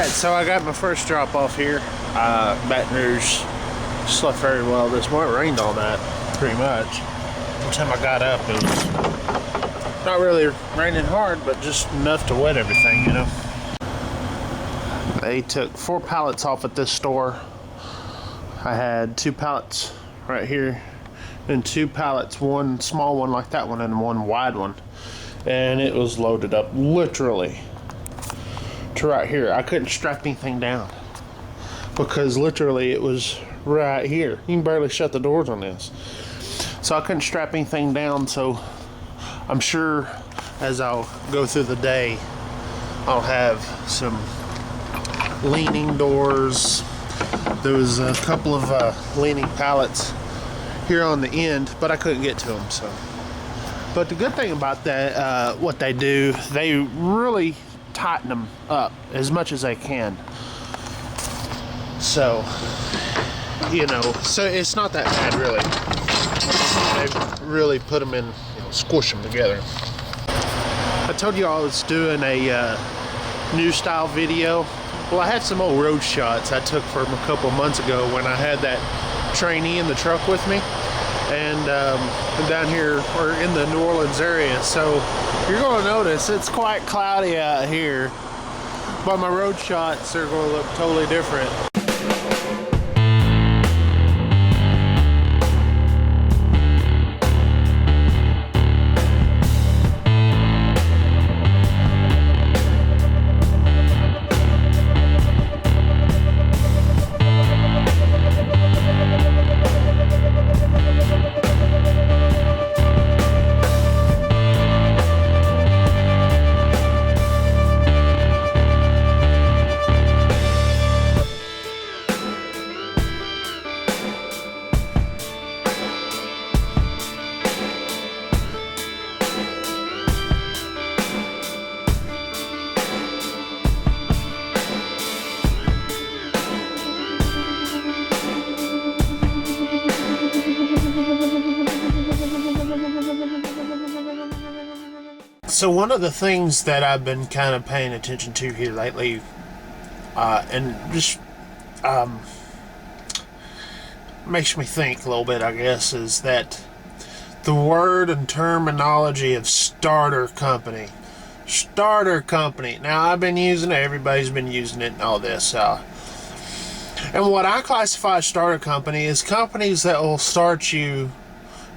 Alright, so I got my first drop off here. Baton Rouge. Slept very well this morning. It rained all night, pretty much. By the time I got up, it was not really raining hard, but just enough to wet everything, you know. They took 4 pallets off at this store. I had 2 pallets right here, and 2 pallets, one small one like that one and one wide one. And it was loaded up literally to right here. I couldn't strap anything down because literally it was right here. You can barely shut the doors on this. So I couldn't strap anything down, so I'm sure as I'll go through the day, I'll have some leaning doors. There was a couple of leaning pallets here on the end, but I couldn't get to them. So, but the good thing about that, what they do, they really tighten them up as much as they can. So, you know, so it's not that bad really. They really put them in, you know, squish them together. I told you I was doing a new style video. Well, I had some old road shots I took from a couple months ago when I had that trainee in the truck with me, and down here or in the New Orleans area. So you're going to notice it's quite cloudy out here, but my road shots are going to look totally different. So one of the things that I've been kind of paying attention to here lately, and just makes me think a little bit, I guess, is that the word and terminology of starter company. Starter company. Now, I've been using it, everybody's been using it and all this. And what I classify as starter company is companies that will start you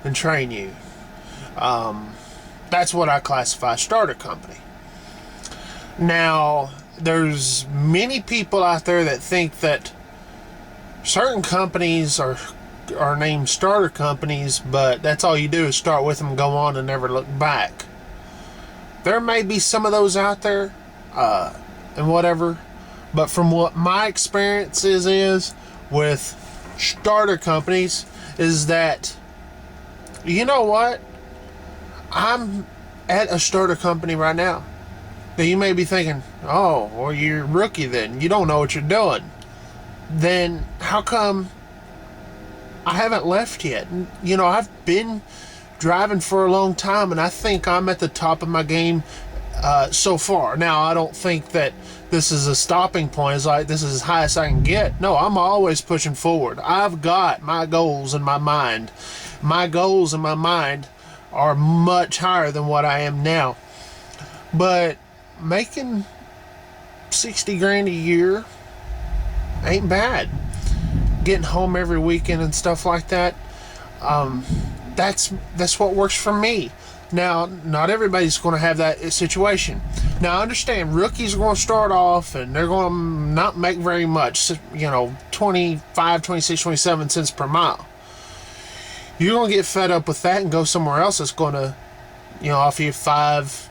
and train you. That's what I classify as starter company. Now, there's many people out there that think that certain companies are named starter companies, but that's all you do is start with them, go on, and never look back. There may be some of those out there, and whatever, but from what my experiences is with starter companies is that, you know what? I'm at a starter company right now. Now you may be thinking, oh, well, you're a rookie then. You don't know what you're doing. Then how come I haven't left yet? You know, I've been driving for a long time, and I think I'm at the top of my game so far. Now, I don't think that this is a stopping point. It's like this is as high as I can get. No, I'm always pushing forward. I've got my goals in my mind. My goals in my mind are much higher than what I am now. But making 60 grand a year ain't bad. Getting home every weekend and stuff like that, that's what works for me. Now, not everybody's going to have that situation. Now, I understand rookies are going to start off and they're going to not make very much, you know, 25, 26, 27 cents per mile. You're going to get fed up with that and go somewhere else that's going to, you know, offer you 5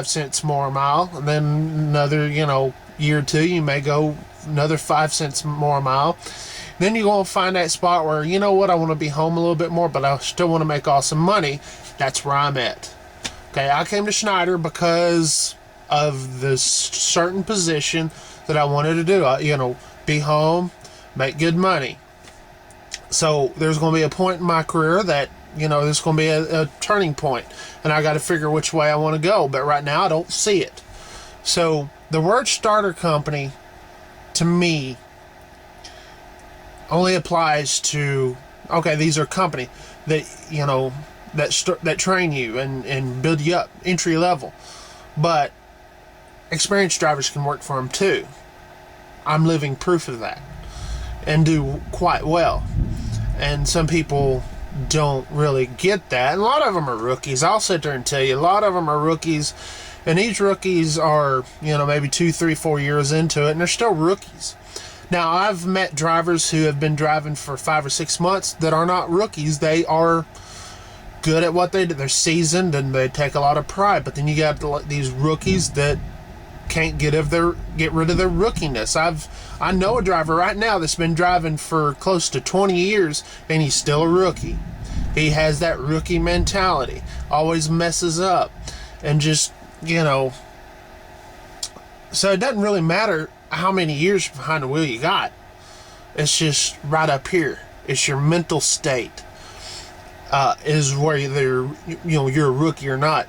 cents more a mile. And then another, you know, year or two, you may go another 5 cents more a mile. Then you're going to find that spot where, you know what, I want to be home a little bit more, but I still want to make awesome money. That's where I'm at. Okay, I came to Schneider because of this certain position that I wanted to do. You know, be home, make good money. So there's going to be a point in my career that, you know, there's going to be a turning point, and I got to figure which way I want to go. But right now, I don't see it. So the word starter company to me, only applies to, okay, these are company that, you know, that train you and build you up, entry level. But experienced drivers can work for them too. I'm living proof of that, and do quite well. And some people don't really get that. And a lot of them are rookies. I'll sit there and tell you, a lot of them are rookies. And these rookies are, you know, maybe 2, 3, 4 years into it, and they're still rookies. Now, I've met drivers who have been driving for 5 or 6 months that are not rookies. They are good at what they do. They're seasoned and they take a lot of pride. But then you got these rookies that can't get rid of their rookiness. I know a driver right now that's been driving for close to 20 years, and he's still a rookie. He has that rookie mentality. Always messes up, and just, you know. So it doesn't really matter how many years behind the wheel you got. It's just right up here. It's your mental state. Is where you're a rookie or not.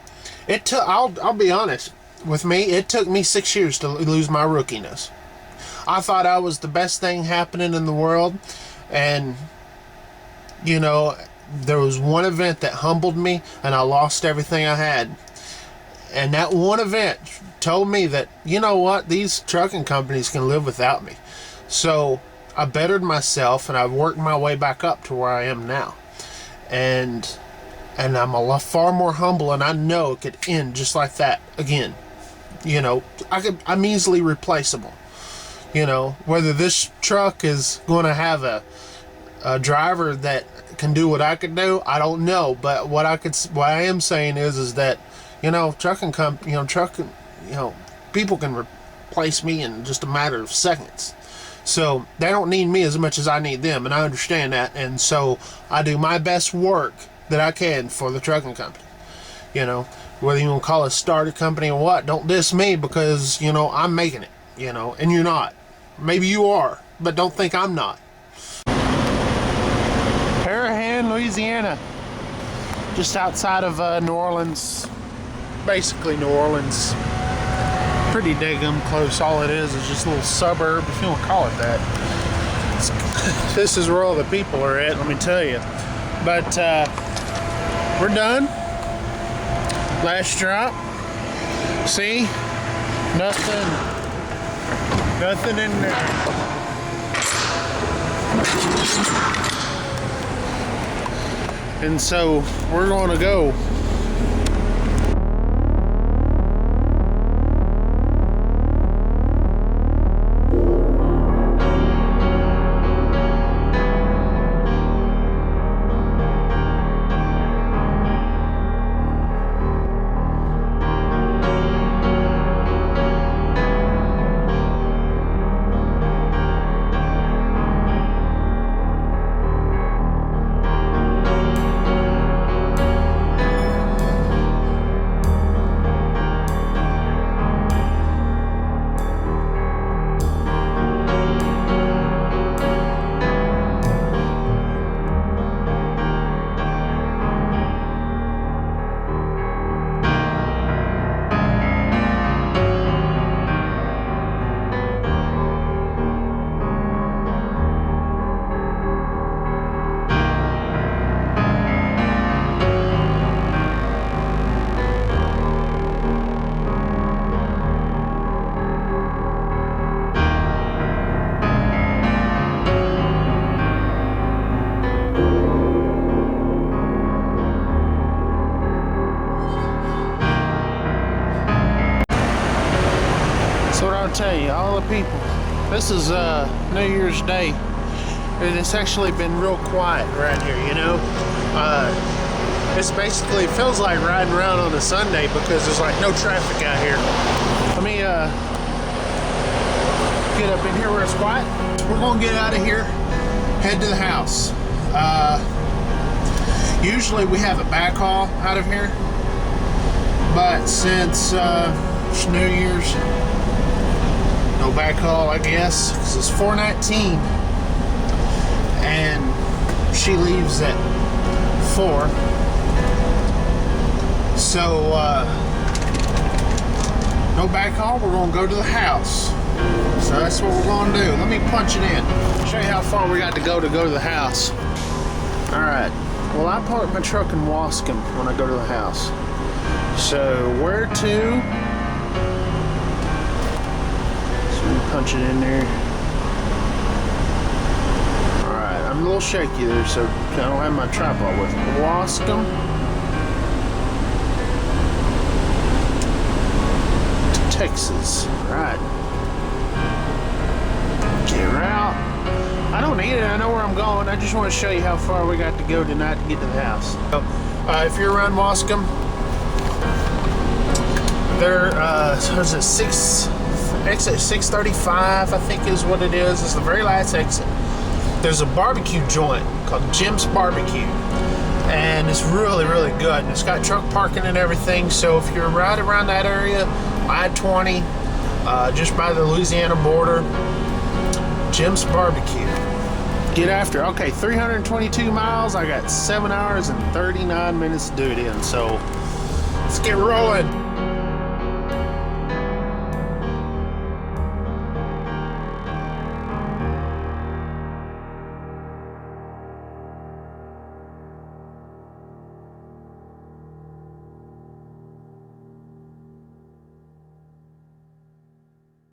I'll be honest with me. It took me 6 years to lose my rookiness. I thought I was the best thing happening in the world, and you know, there was one event that humbled me, and I lost everything I had. And that one event told me that, you know what, these trucking companies can live without me. So I bettered myself, and I've worked my way back up to where I am now. And I'm a lot far more humble, and I know it could end just like that again. You know, I'm easily replaceable. You know, whether this truck is going to have a driver that can do what I could do, I don't know. But what I am saying is that, you know, people can replace me in just a matter of seconds. So they don't need me as much as I need them, and I understand that. And so I do my best work that I can for the trucking company. You know, whether you want to call it a starter company or what, don't diss me, because, you know, I'm making it, you know, and you're not. Maybe you are, but don't think I'm not. Harahan, Louisiana, just outside of New Orleans, basically New Orleans. Pretty daggum close. All it is just a little suburb, if you want to call it that. This is where all the people are at, let me tell you. But we're done. Last drop. See? Nothing in there. And so we're going to go. Tell you, all the people, this is New Year's Day, and it's actually been real quiet around here, you know. It's basically, it feels like riding around on a Sunday because there's like no traffic out here. Let me get up in here where it's quiet. We're gonna get out of here, head to the house. Usually we have a backhaul out of here, but since it's New Year's, no backhaul, I guess, because it's 4:19, and she leaves at 4. So, no backhaul. We're gonna go to the house. So that's what we're gonna do. Let me punch it in. Show you how far we got to go to the house. Alright. Well, I park my truck in Wascom when I go to the house. So where to? So we punch it in there. Alright, I'm a little shaky there, so I don't have my tripod with me. Wascom to Texas. Alright. Get out. I don't need it. I know where I'm going. I just want to show you how far we got to go tonight to get to the house. So, if you're around Wascom, there, was it exit 635, I think is what it is. It's the very last exit. There's a barbecue joint called Jim's Barbecue, and it's really, really good. And it's got truck parking and everything. So if you're right around that area, I-20, just by the Louisiana border, Jim's Barbecue. Get after. Okay, 322 miles. I got 7 hours and 39 minutes to do it in. So let's get rolling.